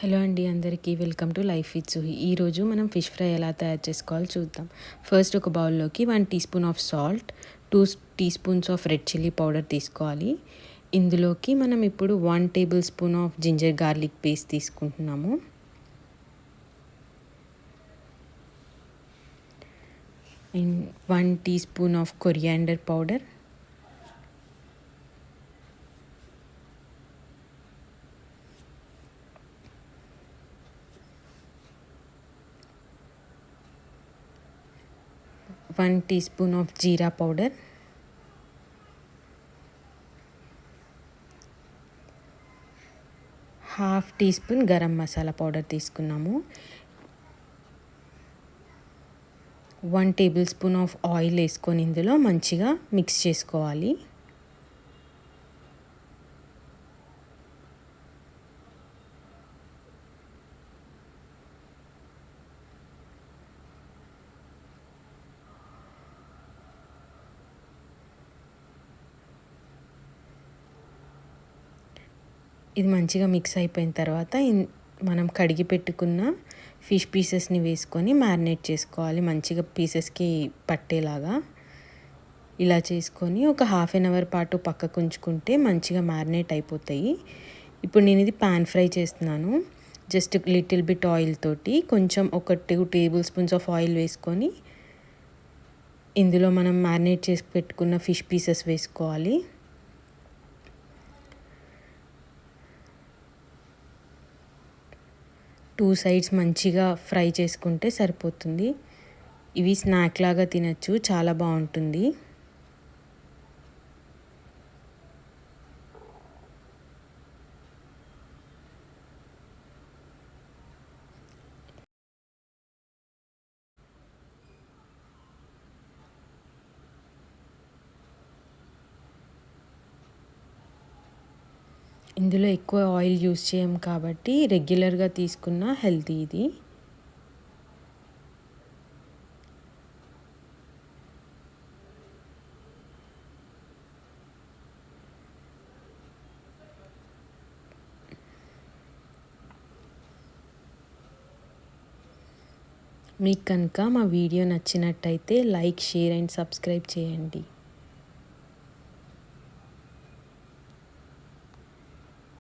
Hello అండి, అందరికీ welcome to life with సుహి. ఈరోజు మనం ఫిష్ ఫ్రై ఎలా తయారు చేసుకోవాలో చూద్దాం. ఫస్ట్ ఒక బౌల్లోకి 1 teaspoon of salt, 2 teaspoons of red chilli powder తీసుకోవాలి. ఇందులోకి మనం ఇప్పుడు 1 tablespoon of ginger garlic paste తీసుకుంటున్నాము. And 1 teaspoon of coriander powder, 1 teaspoon of jeera powder, half teaspoon garam masala powder తీసుకున్నాము. 1 tablespoon of oil వేసుకొని ఇందులో మంచిగా mix చేసుకోవాలి. ఇది మంచిగా మిక్స్ అయిపోయిన తర్వాత మనం కడిగి పెట్టుకున్న ఫిష్ పీసెస్ని వేసుకొని మ్యారినేట్ చేసుకోవాలి. మంచిగా పీసెస్కి పట్టేలాగా ఇలా చేసుకొని ఒక హాఫ్ అన్ అవర్ పాటు పక్కకు ఉంచుకుంటే మంచిగా మ్యారినేట్ అయిపోతాయి. ఇప్పుడు నేను ఇది పాన్ ఫ్రై చేస్తున్నాను. జస్ట్ లిటిల్ బిట్ ఆయిల్ తోటి కొంచెం ఒక 2 టేబుల్ స్పూన్స్ ఆఫ్ ఆయిల్ వేసుకొని ఇందులో మనం మ్యారినేట్ చేసి పెట్టుకున్న ఫిష్ పీసెస్ వేసుకోవాలి. టూ సైడ్స్ మంచిగా ఫ్రై చేసుకుంటే సరిపోతుంది. ఇవి స్నాక్ లాగా తినచ్చు, చాలా బాగుంటుంది. ఇందులో ఎక్కువ ఆయిల్ యూస్ చేయం కాబట్టి రెగ్యులర్గా తీసుకున్న హెల్తీ ఇది. మీకు కనుక మా వీడియో నచ్చినట్టయితే లైక్, షేర్ అండ్ సబ్స్క్రైబ్ చేయండి.